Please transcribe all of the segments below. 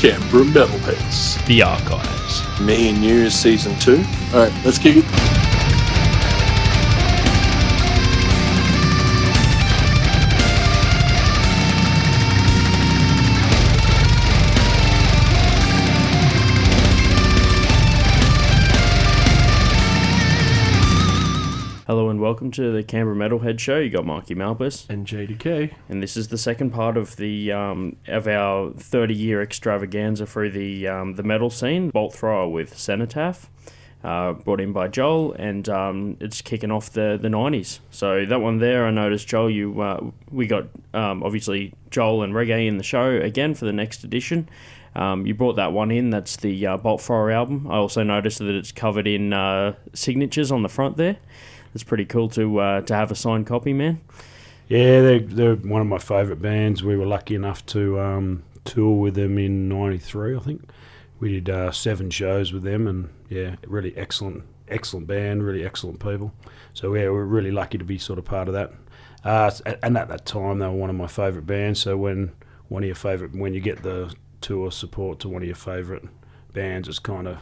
Canberra Metalheads. The Archives. Me and You Season 2. Alright, let's kick it. Hello and welcome to the Canberra Metalhead show. You got Marky Malphas and JDecay, and this is the second part of the of our 30-year extravaganza through the metal scene. Bolt Thrower with Cenotaph, brought in by Joel, and it's kicking off the 90s. So that one there, I noticed, Joel, we got obviously Joel and Reggae in the show again for the next edition. You brought that one in. That's the Bolt Thrower album. I also noticed that it's covered in signatures on the front there. It's pretty cool to have a signed copy, man. Yeah, they're one of my favourite bands. We were lucky enough to tour with them in '93, I think. We did 7 shows with them, and yeah, really excellent band, really excellent people. So yeah, we're really lucky to be sort of part of that. And at that time, they were one of my favourite bands. So when you get the tour support to one of your favourite bands, it's kind of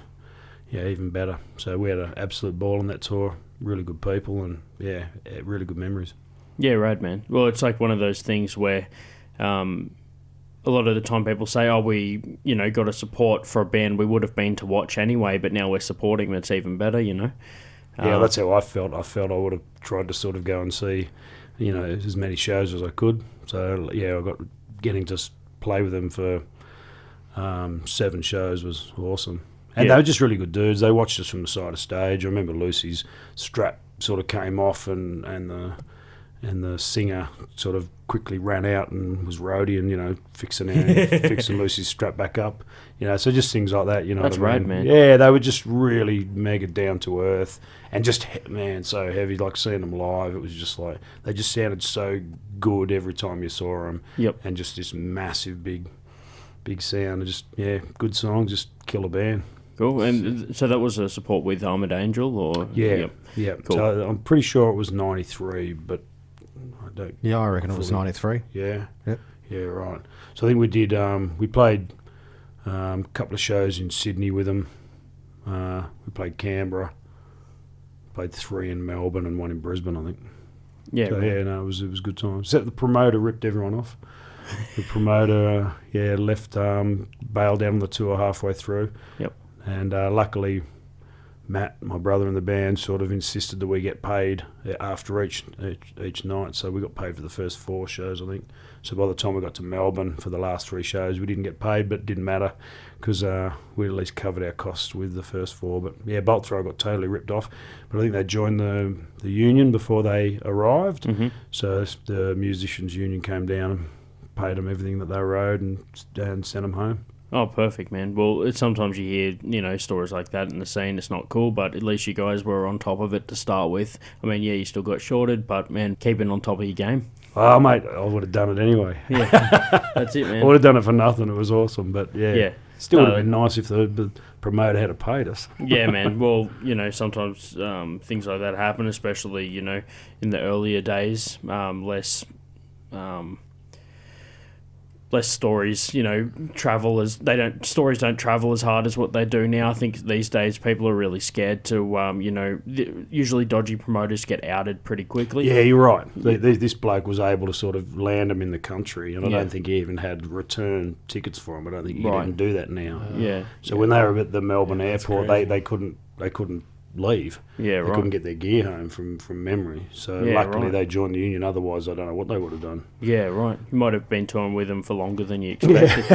even better. So we had an absolute ball on that tour. Really good people, and yeah, really good memories. Yeah, right, man. Well, it's like one of those things where a lot of the time people say, oh, we, got a support for a band we would have been to watch anyway, but now we're supporting them, it's even better, Yeah, that's how I felt. I felt I would have tried to sort of go and see, as many shows as I could. So, yeah, getting to play with them for 7 shows was awesome. And they were just really good dudes. They watched us from the side of stage. I remember Lucy's strap sort of came off, and the singer sort of quickly ran out and was roadieing, fixing Lucy's strap back up. So just things like that. That's what I mean? Man. Yeah, they were just really mega down to earth and just so heavy. Like seeing them live, it was just like they just sounded so good every time you saw them. Yep. And just this massive big sound. And just good songs, just killer band. Cool. And so that was a support with Armored Angel, or yeah. Cool. So I'm pretty sure it was '93, but I don't. Yeah, I reckon it was '93. Yeah. Yep. Yeah, right. So I think we did. We played a couple of shows in Sydney with them. We played Canberra. Played 3 in Melbourne and 1 in Brisbane, I think. Yeah. So, it was a good time. Except the promoter ripped everyone off. The promoter, left, bailed out on the tour halfway through. Yep. And luckily, Matt, my brother in the band, sort of insisted that we get paid after each night. So we got paid for the first 4 shows, I think. So by the time we got to Melbourne for the last 3 shows, we didn't get paid, but it didn't matter because we at least covered our costs with the first 4. But yeah, Bolt Thrower got totally ripped off. But I think they joined the union before they arrived. Mm-hmm. So the musicians' union came down and paid them everything that they owed and sent them home. Oh, perfect, man. Well, sometimes you hear, stories like that in the scene. It's not cool, but at least you guys were on top of it to start with. I mean, yeah, you still got shorted, but, man, keeping on top of your game. Oh, mate, I would have done it anyway. Yeah, that's it, man. I would have done it for nothing. It was awesing, but, yeah. Still would have been nice if the promoter had paid us. Yeah, man. Well, sometimes things like that happen, especially, in the earlier days. Less stories, stories don't travel as hard as what they do now. I think these days people are really scared to, usually dodgy promoters get outed pretty quickly. Yeah, you're right. This bloke was able to sort of land them in the country, and I don't think he even had return tickets for them. I don't think you can even do that now. So when they were at the Melbourne airport, they couldn't leave. Yeah, they couldn't get their gear home from memory. So luckily they joined the union. Otherwise, I don't know what they would have done. Yeah, right. You might have been touring with them for longer than you expected.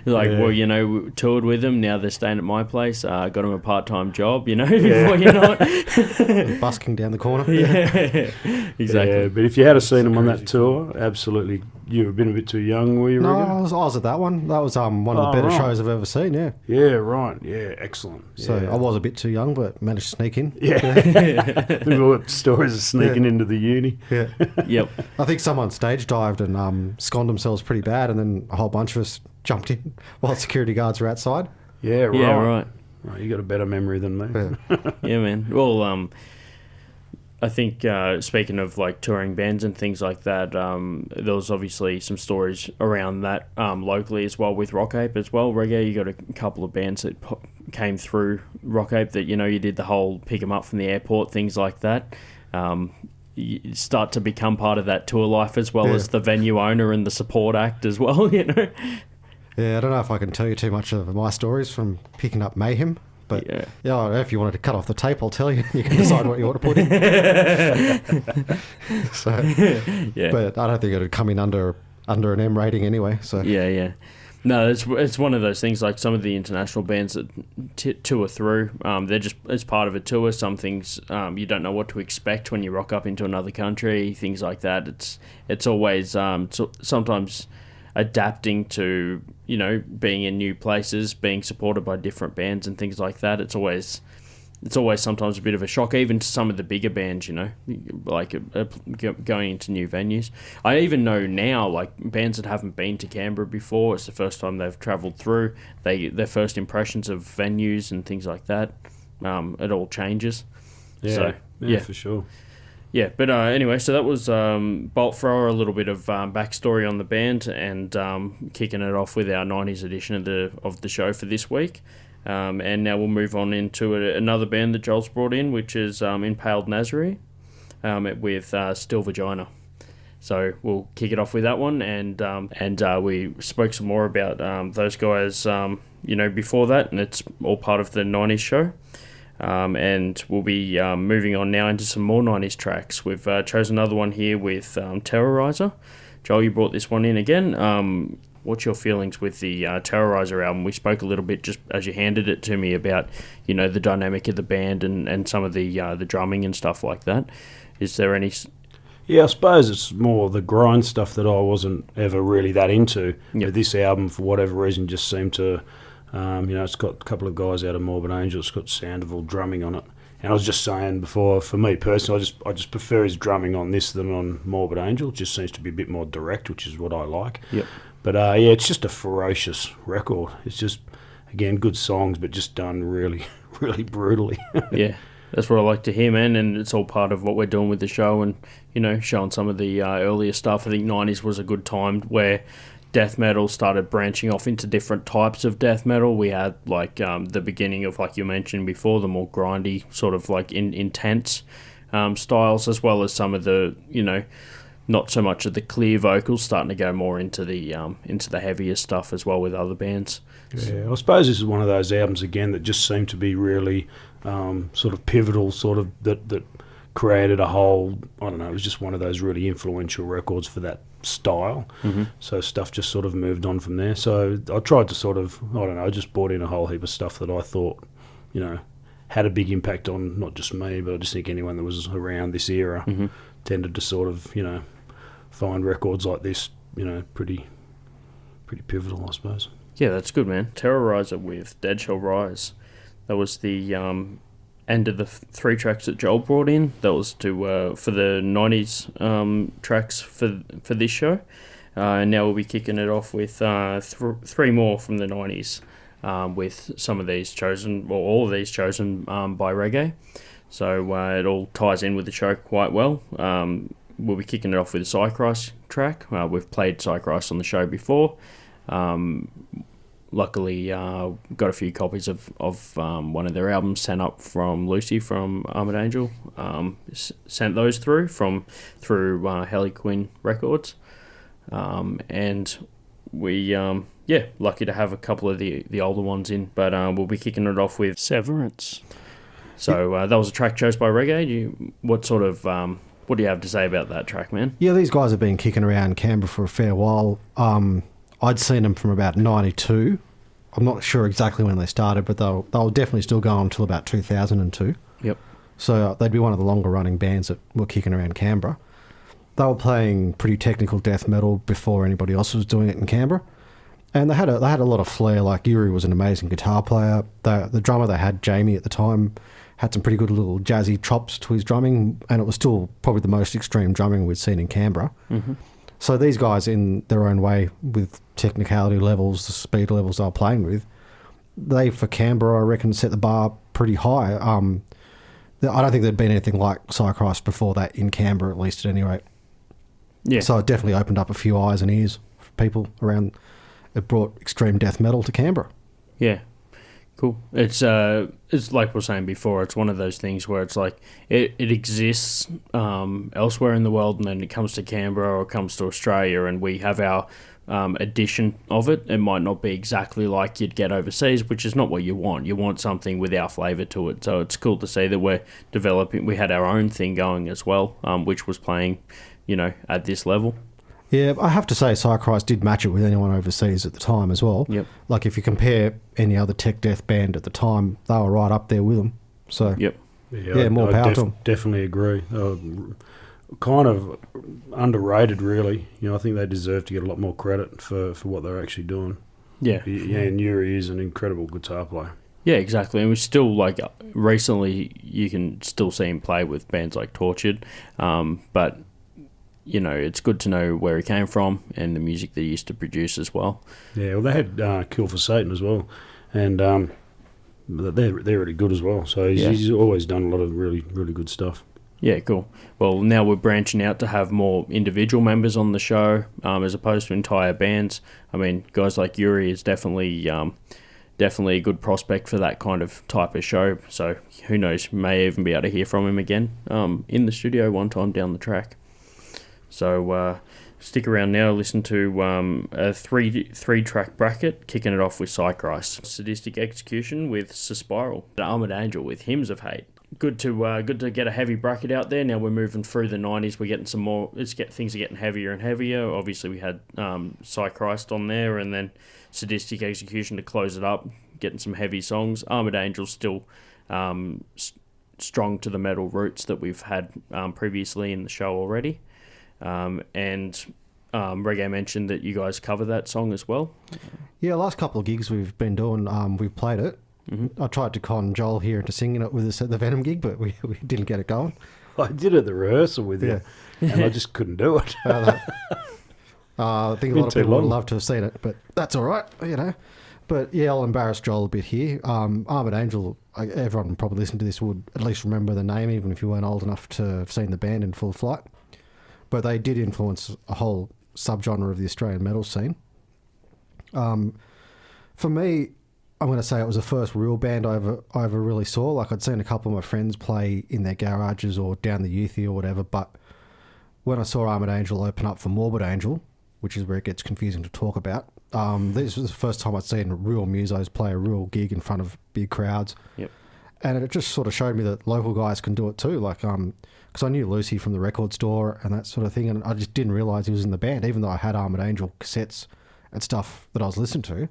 Well, we toured with them. Now they're staying at my place. Got them a part-time job, before you know it. Busking down the corner. Yeah, exactly. Yeah, but if you had seen them on that tour, absolutely, you have been a bit too young, were you? No, I was at that one. That was one of the better shows I've ever seen, yeah. Yeah, right. Yeah, excellent. So I was a bit too young, but managed to sneak in. Yeah. We've all got stories of sneaking into the uni. Yeah. Yep. I think someone stage dived and sconed themselves pretty bad, and then a whole bunch of us jumped in while security guards were outside. Yeah, right. Yeah, right. Right, you got a better memory than me. Yeah, yeah, man. Well, I think speaking of like touring bands and things like that, there was obviously some stories around that locally as well with Rock Ape as well. Reggae, you got a couple of bands that came through Rock Ape that, you know, you did the whole pick them up from the airport, things like that. You start to become part of that tour life as well as the venue owner and the support act as well, you know. Yeah, I don't know if I can tell you too much of my stories from picking up Mayhem. But yeah, if you wanted to cut off the tape, I'll tell you. You can decide what you want to put in. So, but I don't think it would come in under an M rating anyway. So yeah. No, it's one of those things. Like some of the international bands that tour through, they're just as part of a tour. Some things you don't know what to expect when you rock up into another country. Things like that. It's always sometimes adapting to, you know, being in new places, being supported by different bands and things like that. It's always sometimes a bit of a shock, even to some of the bigger bands, you know, like going into new venues. I even know now, like bands that haven't been to Canberra before, it's the first time they've travelled through. Their first impressions of venues and things like that, it all changes. Yeah, So, for sure. Yeah, but anyway, so that was Bolt Thrower, a little bit of backstory on the band, and kicking it off with our 90s edition of the show for this week. And now we'll move on into another band that Joel's brought in, which is Impaled Nazarene with Still Vagina. So we'll kick it off with that one, and we spoke some more about those guys, you know, before that, and it's all part of the 90s show. And we'll be moving on now into some more 90s tracks. We've chosen another one here with Terrorizer. Joel, you brought this one in again. What's your feelings with the Terrorizer album? We spoke a little bit just as you handed it to me about, you know, the dynamic of the band and some of the drumming and stuff like that. Is there any... Yeah, I suppose it's more the grind stuff that I wasn't ever really that into. Yep. But this album, for whatever reason, just seemed to... you know, it's got a couple of guys out of Morbid Angel. It's got Sandoval drumming on it. And I was just saying before, for me personally, I just prefer his drumming on this than on Morbid Angel. It just seems to be a bit more direct, which is what I like. Yep. But yeah, it's just a ferocious record. It's just, again, good songs, but just done really, really brutally. Yeah, that's what I like to hear, man. And it's all part of what we're doing with the show, and, you know, showing some of the earlier stuff. I think 90s was a good time where death metal started branching off into different types of death metal. We had like the beginning of, like you mentioned before, the more grindy sort of like intense styles, as well as some of the, you know, not so much of the clear vocals, starting to go more into the heavier stuff as well with other bands. Yeah, I suppose this is one of those albums again that just seemed to be really sort of pivotal, sort of that created a whole, I don't know, it was just one of those really influential records for that style. Mm-hmm. So stuff just sort of moved on from there. So I tried to sort of, I don't know, I just brought in a whole heap of stuff that I thought, you know, had a big impact on not just me, but I just think anyone that was around this era tended to sort of, you know, find records like this, you know, pretty pivotal, I suppose. Yeah, that's good, man. Terrorizer with Dead Shall Rise. That was the end of the 3 tracks that Joel brought in. That was to for the 90s tracks for this show. And now we'll be kicking it off with 3 more from the 90s, with some of these chosen, or all of these chosen by Reggae. So it all ties in with the show quite well. We'll be kicking it off with a Psychrice track. We've played Psychrice on the show before. Luckily, got a few copies of one of their albums sent up from Lucy from Armored Angel. Sent those through Heli Quinn Records. And we, lucky to have a couple of the older ones in. But we'll be kicking it off with Severance. So that was a track chosen by Reggae. What do you have to say about that track, man? Yeah, these guys have been kicking around Canberra for a fair while. I'd seen them from about 92. I'm not sure exactly when they started, but they were definitely still going until about 2002. Yep. So they'd be one of the longer running bands that were kicking around Canberra. They were playing pretty technical death metal before anybody else was doing it in Canberra. And they had a lot of flair. Like, Yuri was an amazing guitar player. The drummer they had, Jamie, at the time, had some pretty good little jazzy chops to his drumming, and it was still probably the most extreme drumming we'd seen in Canberra. Mm-hmm. So these guys, in their own way, with technicality levels, the speed levels they were playing with, they, for Canberra, I reckon, set the bar pretty high. I don't think there'd been anything like Psychrist before that in Canberra, at least at any rate. Yeah. So it definitely opened up a few eyes and ears for people around. It brought extreme death metal to Canberra. Yeah. Cool. It's like we were saying before, it's one of those things where it's like it exists elsewhere in the world, and then it comes to Canberra or it comes to Australia, and we have our edition of it. It might not be exactly like you'd get overseas, which is not what you want. You want something with our flavour to it. So it's cool to see that we're developing. We had our own thing going as well, which was playing, at this level. Yeah, I have to say, Psychrist did match it with anyone overseas at the time as well. Yep. Like if you compare any other tech death band at the time, they were right up there with them. So Yep. More power to them. Definitely agree. Kind of underrated, really. I think they deserve to get a lot more credit for what they're actually doing. Yeah. Yeah, and Yuri is an incredible guitar player. Yeah, exactly. And we still, recently you can still see him play with bands like Tortured, but it's good to know where he came from and the music that he used to produce as well. Yeah, well, they had Kill for Satan as well, and they're really good as well. So he's always done a lot of really, really good stuff. Yeah, cool. Well, now we're branching out to have more individual members on the show as opposed to entire bands. I mean, guys like Yuri is definitely a good prospect for that kind of type of show. So who knows, may even be able to hear from him again in the studio one time down the track. So stick around now, listen to a three-track bracket, kicking it off with Psychrist. Sadistic Execution with Suspiral. Armored Angel with Hymns of Hate. Good to get a heavy bracket out there. Now we're moving through the 90s. We're getting some more. Things are getting heavier and heavier. Obviously, we had Psychrist on there, and then Sadistic Execution to close it up. Getting some heavy songs. Armored Angel still strong to the metal roots that we've had previously in the show already. And Reggae mentioned that you guys cover that song as well. Yeah, last couple of gigs we've been doing, we've played it. Mm-hmm. I tried to con Joel here into singing it with us at the Venom gig, but we didn't get it going. I did at the rehearsal with you, and I just couldn't do it. I think a lot of people would love to have seen it, but that's all right, But yeah, I'll embarrass Joel a bit here. Armored Angel, everyone probably listening to this would at least remember the name, even if you weren't old enough to have seen the band in full flight. But they did influence a whole subgenre of the Australian metal scene. For me, I'm going to say it was the first real band I ever really saw. Like, I'd seen a couple of my friends play in their garages or down the Youthy or whatever, but when I saw Armored Angel open up for Morbid Angel, which is where it gets confusing to talk about, this was the first time I'd seen real musos play a real gig in front of big crowds. Yep. And it just sort of showed me that local guys can do it too. Like, because I knew Lucy from the record store and that sort of thing, and I just didn't realise he was in the band, even though I had Armored Angel cassettes and stuff that I was listening to.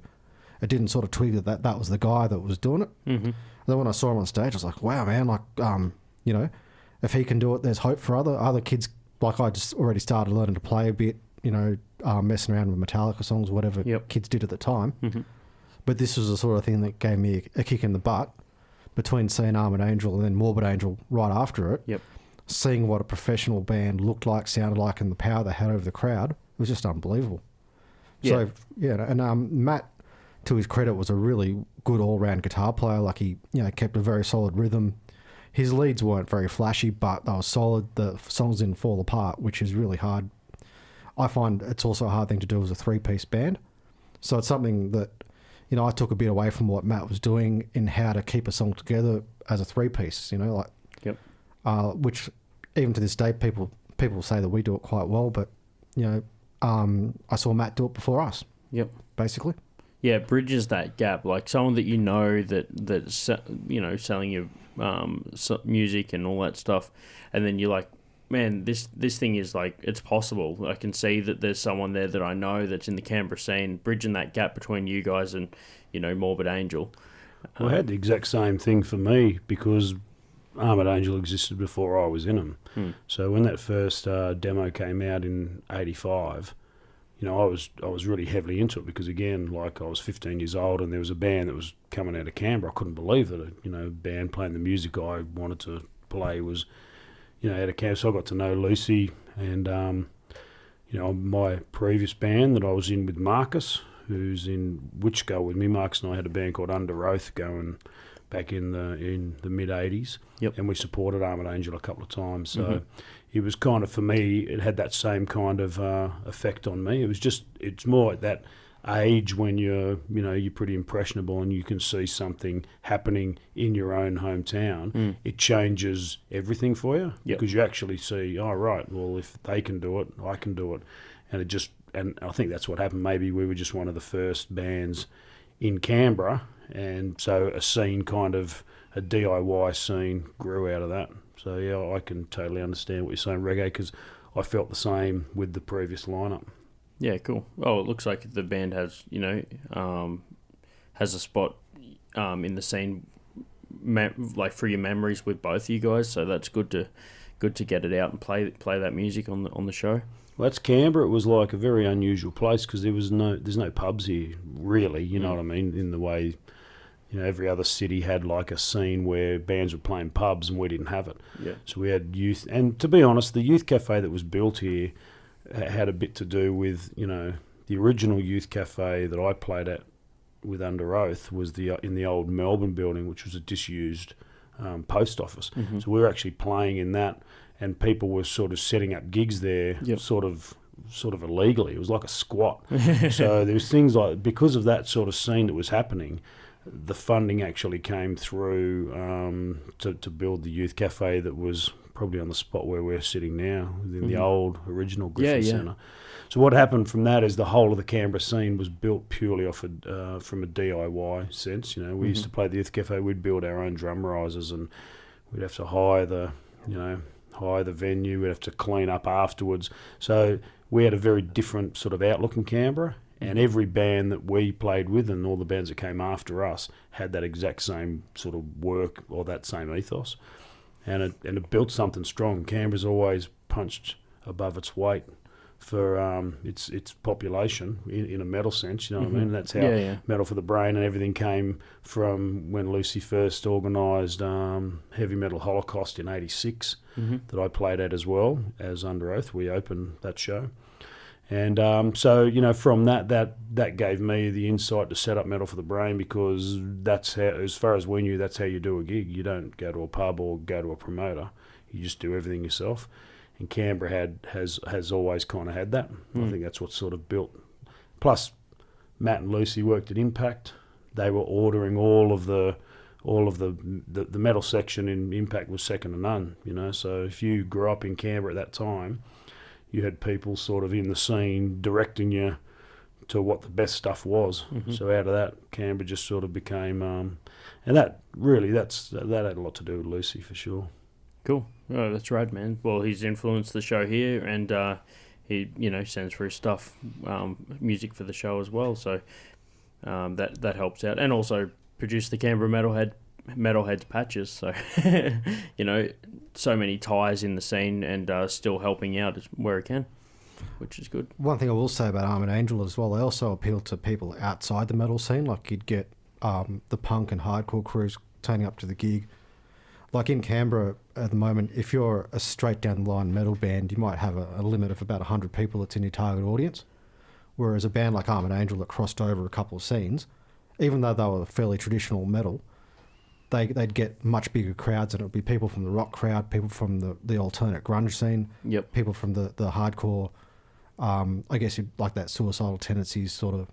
It didn't sort of twig that was the guy that was doing it. Mm-hmm. And then when I saw him on stage, I was like, wow, man, if he can do it, there's hope for other kids. Like, I just already started learning to play a bit, messing around with Metallica songs, whatever kids did at the time. Mm-hmm. But this was the sort of thing that gave me a kick in the butt between seeing Armored Angel and then Morbid Angel right after it. Yep. Seeing what a professional band looked like, sounded like, and the power they had over the crowd, it was just unbelievable. Yeah. So, and Matt, to his credit, was a really good all-round guitar player. Like, he kept a very solid rhythm. His leads weren't very flashy, but they were solid. The songs didn't fall apart, which is really hard. I find it's also a hard thing to do as a three-piece band. So it's something that, I took a bit away from what Matt was doing in how to keep a song together as a three-piece, which even to this day, people say that we do it quite well, but, I saw Matt do it before us. Yep. Basically. Yeah, it bridges that gap. Like, someone that's selling you music and all that stuff, and then you're like, man, this thing is like, it's possible. I can see that there's someone there that I know that's in the Canberra scene, bridging that gap between you guys and, Morbid Angel. Well, I had the exact same thing for me because Armored Angel existed before I was in them. So when that first demo came out in '85, I was really heavily into it because, again, like, I was 15 years old and there was a band that was coming out of Canberra. I couldn't believe that a band playing the music I wanted to play was, out of Canberra. So I got to know Lucy and, my previous band that I was in with Marcus, who's in Witchskull with me. Marcus and I had a band called Under Oath going back in the mid '80s, Yep. and we supported Armored Angel a couple of times. So it was kind of, for me, it had that same kind of effect on me. It's more at that age when you're pretty impressionable and you can see something happening in your own hometown. It changes everything for you, because you actually see, oh right, well, if they can do it, I can do it. And I think that's what happened. Maybe we were just one of the first bands in Canberra, and so a scene, kind of a DIY scene, grew out of that. So yeah, I can totally understand what you're saying, Reggae, because I felt the same with the previous lineup. Yeah, cool. Oh, it looks like the band has, has a spot in the scene, like for your memories with both of you guys. So that's good to get it out and play that music on the show. Well, that's Canberra. It was like a very unusual place because there's no pubs here, really. You know what I mean? In the way, every other city had like a scene where bands were playing pubs and we didn't have it. Yeah. So we had youth, and to be honest, the youth cafe that was built here had a bit to do with, the original youth cafe that I played at with Under Oath was in the old Melbourne building, which was a disused post office. So we were actually playing in that, and people were sort of setting up gigs there, sort of illegally. It was like a squat. So there was things like, because of that sort of scene that was happening, the funding actually came through to build the youth cafe that was probably on the spot where we're sitting now, within the old original Griffin Centre. So what happened from that is the whole of the Canberra scene was built purely off from a DIY sense. We used to play the youth cafe. We'd build our own drum risers, and we'd have to hire the venue. We'd have to clean up afterwards. So we had a very different sort of outlook in Canberra. And every band that we played with, and all the bands that came after us, had that exact same sort of work or that same ethos. And it built something strong. Canberra's always punched above its weight for its population in a metal sense, you know what I mean? That's how Metal for the Brain and everything came from when Lucy first organised Heavy Metal Holocaust in '86 that I played at as well as Under Oath. We opened that show. And so, from that gave me the insight to set up Metal for the Brain, because that's how, as far as we knew, that's how you do a gig. You don't go to a pub or go to a promoter. You just do everything yourself. And Canberra has always kind of had that. I think that's what sort of built. Plus, Matt and Lucy worked at Impact. They were ordering all of the metal section in Impact was second to none. So if you grew up in Canberra at that time, you had people sort of in the scene directing you to what the best stuff was. So out of that, Canberra just sort of became, and that had a lot to do with Lucy for sure. Cool. Oh, that's right, man. Well, he's influenced the show here, and he sends for his stuff, music for the show as well. So that helps out, and also produced the Canberra Metalheads patches. So so many ties in the scene, and still helping out where it can, which is good. One thing I will say about Armored Angel as well, they also appeal to people outside the metal scene. Like you'd get the punk and hardcore crews turning up to the gig. Like in Canberra at the moment, if you're a straight down the line metal band, you might have a limit of about 100 people that's in your target audience. Whereas a band like Armored Angel that crossed over a couple of scenes, even though they were fairly traditional metal, they'd get much bigger crowds, and it would be people from the rock crowd, people from the alternate grunge scene, people from the hardcore, I guess you'd like that Suicidal Tendencies sort of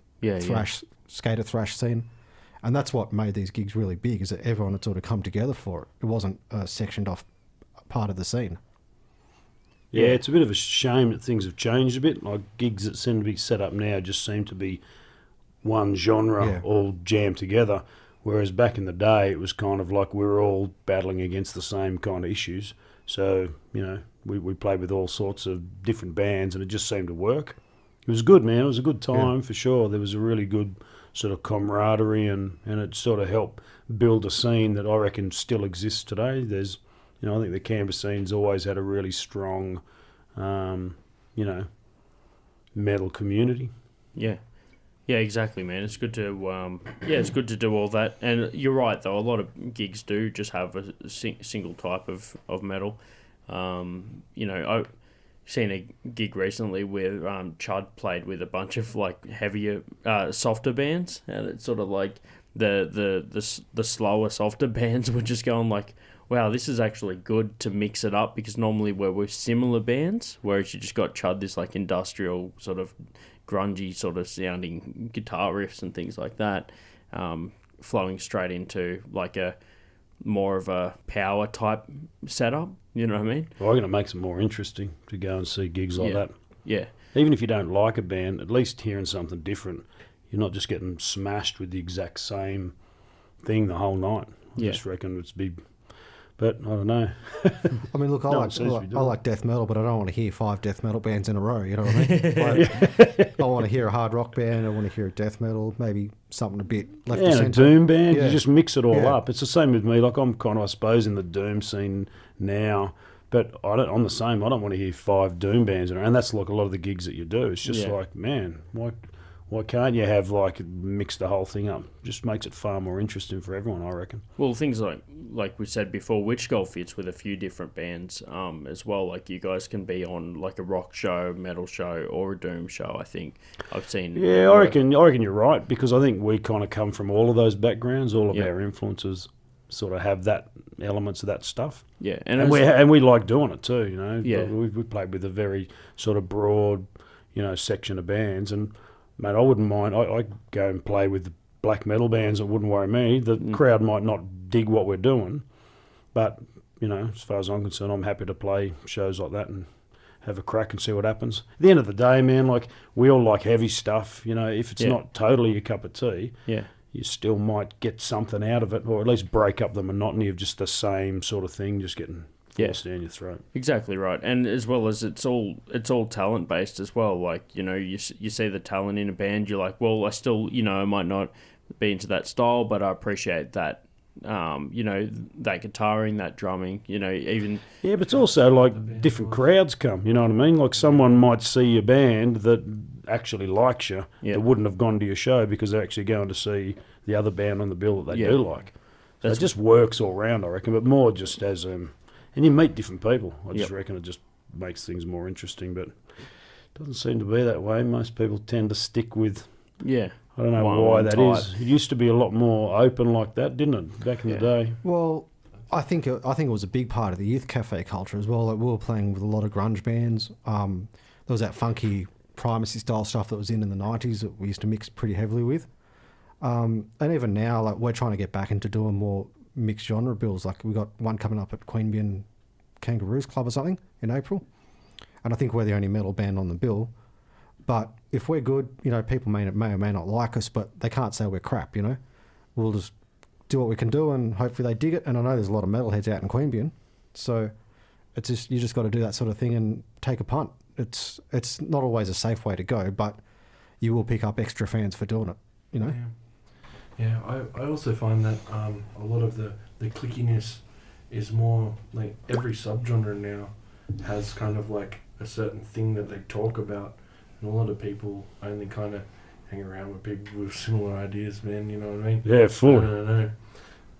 skater thrash scene. And that's what made these gigs really big, is that everyone had sort of come together for it. It wasn't a sectioned off part of the scene. Yeah, it's a bit of a shame that things have changed a bit. Like gigs that seem to be set up now just seem to be one genre all jammed together. Whereas back in the day, it was kind of like we were all battling against the same kind of issues. So, we played with all sorts of different bands, and it just seemed to work. It was good, man. It was a good time for sure. There was a really good sort of camaraderie, and it sort of helped build a scene that I reckon still exists today. There's, I think the Canberra scene's always had a really strong, metal community. Yeah. Yeah, exactly, man. It's good to it's good to do all that. And you're right, though. A lot of gigs do just have a single type of metal. I've seen a gig recently where Chud played with a bunch of like heavier, softer bands, and it's sort of like the slower, softer bands were just going like, wow, this is actually good to mix it up, because normally we're with similar bands, whereas you just got Chud, this like industrial sort of grungy sort of sounding guitar riffs and things like that, flowing straight into like a more of a power type setup. You know what I mean? Well, I'm going to make it more interesting to go and see gigs like that. Yeah. Even if you don't like a band, at least hearing something different, you're not just getting smashed with the exact same thing the whole night. I just reckon it's big. But I don't know. I mean, look, I like death metal, but I don't want to hear 5 death metal bands in a row. You know what I mean? I want to hear a hard rock band. I want to hear a death metal, maybe something a bit left of a centre. doom band. You just mix it all up. It's the same with me. Like I'm kind of, I suppose, in the doom scene now. But I'm the same. I don't want to hear 5 doom bands in it. And that's like a lot of the gigs that you do. It's just like, man, why can't you have mix the whole thing up? Just makes it far more interesting for everyone, I reckon. Well, things like we said before, Witchskull fits with a few different bands as well. Like you guys can be on like a rock show, metal show, or a doom show. I think I've seen. Yeah, I reckon you're right, because I think we kind of come from all of those backgrounds. All of our influences sort of have that elements of that stuff. Yeah, and we like doing it too. You know. Yeah, we played with a very sort of broad, section of bands. And mate, I wouldn't mind. I go and play with the black metal bands. It wouldn't worry me. The crowd might not dig what we're doing, but as far as I'm concerned, I'm happy to play shows like that and have a crack and see what happens. At the end of the day, man, like we all like heavy stuff. If it's not totally your cup of tea, you still might get something out of it, or at least break up the monotony of just the same sort of thing, just getting forced down your throat. Exactly right. And as well as it's all talent based as well. Like, you see the talent in a band, you're like, well, I still, I might not be into that style, but I appreciate that, that guitaring, that drumming, even... Yeah, but it's also like different crowds come, you know what I mean? Like someone might see a band that actually likes you, that wouldn't have gone to your show because they're actually going to see the other band on the bill that they do like. So it just works all round, I reckon, but more just as... and you meet different people. I just reckon it just makes things more interesting, but it doesn't seem to be that way. Most people tend to stick with... Yeah. I don't know why that is. It used to be a lot more open like that, didn't it, back in the day? Well, I think it was a big part of the youth cafe culture as well. Like we were playing with a lot of grunge bands. There was that funky primacy style stuff that was in the 90s that we used to mix pretty heavily with. And even now, like we're trying to get back into doing more mixed genre bills. Like we got one coming up at Queanbeyan Kangaroos Club or something in April, and I think we're the only metal band on the bill. But if we're good, people may or may not like us, but they can't say we're crap. We'll just do what we can do, and hopefully they dig it. And I know there's a lot of metalheads out in Queanbeyan, so it's just you just got to do that sort of thing and take a punt. It's not always a safe way to go, but you will pick up extra fans for doing it. Yeah, I also find that a lot of the clickiness is more like every subgenre now has kind of like a certain thing that they talk about, and a lot of people only kind of hang around with people with similar ideas, man, you know what I mean? Yeah, full. I don't know.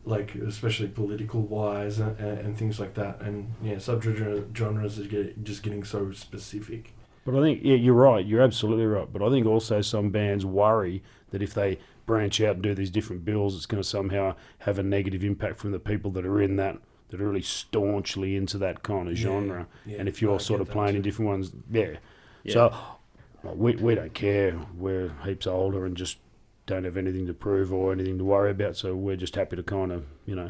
Like, especially political wise and things like that, and subgenres are just getting so specific. But I think, you're right, you're absolutely right, but I think also some bands worry that if they branch out and do these different bills, it's going to somehow have a negative impact from the people that are in that are really staunchly into that kind of genre. Yeah, and if you're sort of playing in different ones, So we don't care. We're heaps older and just don't have anything to prove or anything to worry about, so we're just happy to kind of, Yeah.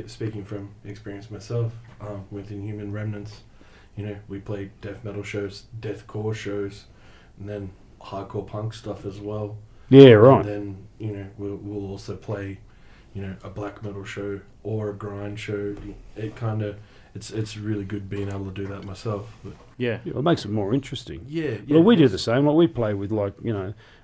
Speaking from experience myself, with Inhuman Remnants, we play death metal shows, deathcore shows, and then hardcore punk stuff as well. Yeah, right. And then, we'll also play, a black metal show or a grind show. It's really good being able to do that myself. But it makes it more interesting. Yeah. Well, we do the same. Like we play with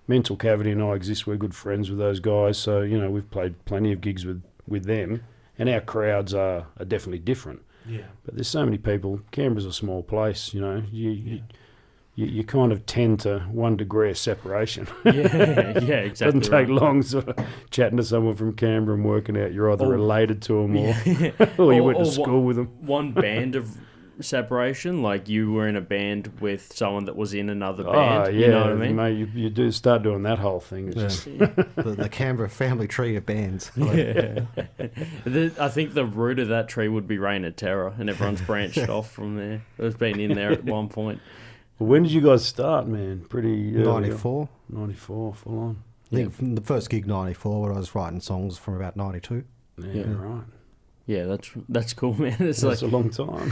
Mental Cavity and I Exist. We're good friends with those guys, so we've played plenty of gigs with them, and our crowds are definitely different. Yeah. But there's so many people. Canberra's a small place, You kind of tend to one degree of separation. Exactly. Doesn't take long sort of chatting to someone from Canberra and working out you're either related to them or you went to school with them. One band of separation? Like you were in a band with someone that was in another band? Oh, yeah. You know what I mean? Mate, you do start doing that whole thing. It's Yeah. just, the Canberra family tree of bands. Yeah. I think the root of that tree would be Reign of Terror, and everyone's branched off from there. It's been in there at one point. Well, when did you guys start, man? Pretty early. 94. 94, full on. I think from the first gig 94, when I was writing songs from about 92. Yeah, right. Yeah, that's cool, man. It's That's like a long time.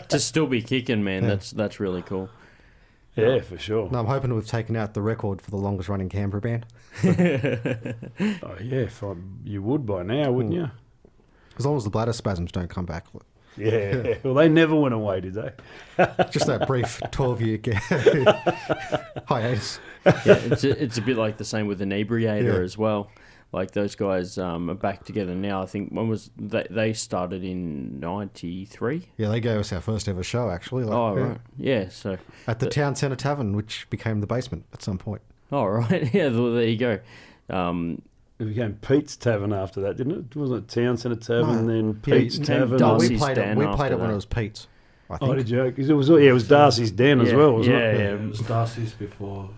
to still be kicking, man. Yeah. That's really cool. Yeah, for sure. No, I'm hoping we've taken out the record for the longest running Canberra band. Oh, yeah, you would by now, wouldn't you? As long as the bladder spasms don't come back. Yeah. Well, they never went away, did they? Just that brief 12-year hiatus. Yeah, it's a bit like the same with Inebriator Yeah. as well. Like those guys are back together now. I think when was they started in 93? Yeah, they gave us our first ever show, actually. Like, Oh yeah, right, yeah. So at the Town Centre Tavern, which became the basement at some point. oh right, yeah. Well, there you go. It became Pete's Tavern after that, didn't it? Wasn't it Town Centre Tavern, No. then Yeah, Pete's and Tavern? No, Darcy's we played Den it. We after played it when that. it was Pete's. I think. Oh, did you? 'Cause it was Darcy's Den as Yeah, well, wasn't yeah, it? yeah. It was Darcy's before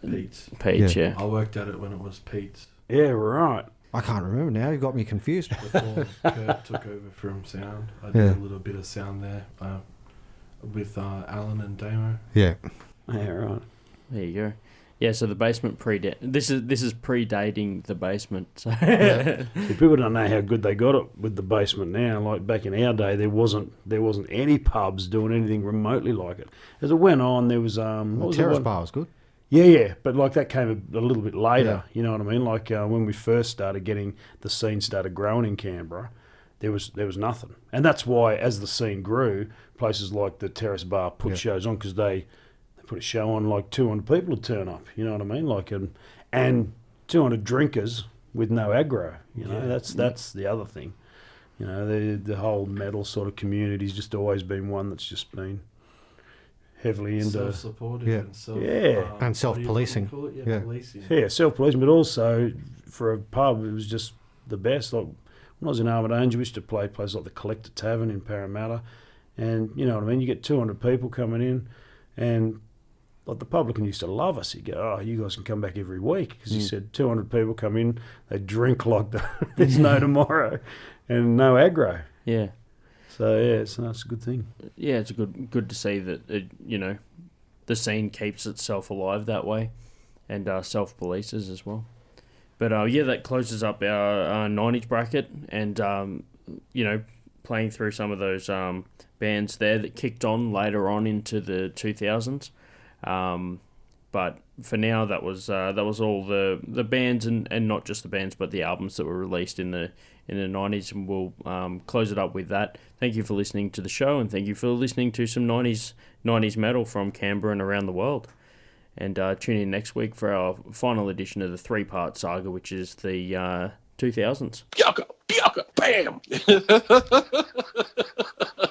Pete's. Peach, yeah. I worked at it when it was Pete's. Yeah, right. I can't remember now. You got me confused. Before Kurt took over from sound. I did a little bit of sound there with Alan and Damo. Yeah. Yeah, right. There you go. Yeah, so the basement this is predating the basement. So. See, people don't know how good they got it with the basement now. Like back in our day, there wasn't any pubs doing anything remotely like it. As it went on, there was what was the Terrace one? Bar was good. Yeah, but like that came a little bit later. Yeah. You know what I mean? Like when we first started getting the scene started growing in Canberra, there was nothing, and that's why as the scene grew, places like the Terrace Bar put shows on because they put a show on like 200 people would turn up. You know what I mean? Like and 200 drinkers with no aggro. You know, that's the other thing. You know, the whole metal sort of community's just always been one that's just been heavily into Self-supportive Yeah. and self... Yeah. And self-policing. What do you Yeah. policing. self-policing, but also for a pub, it was just the best. Like when I was in Armidale, we used to play places like the Collector Tavern in Parramatta, and you know what I mean. You get 200 people coming in, and like the publican used to love us. He'd go, "Oh, you guys can come back every week," because he said 200 people come in, they drink like there's no tomorrow, and no aggro. Yeah. So yeah, that's a good thing. Yeah, it's good to see that the scene keeps itself alive that way, and self-polices as well. But that closes up our 90s bracket, and playing through some of those bands there that kicked on later on into the 2000s. But for now, that was all the bands and not just the bands, but the albums that were released in the 90s, and we'll close it up with that. Thank you for listening to the show, and thank you for listening to some 90s metal from Canberra and around the world. And tune in next week for our final edition of the 3-part saga, which is the 2000s. Bam!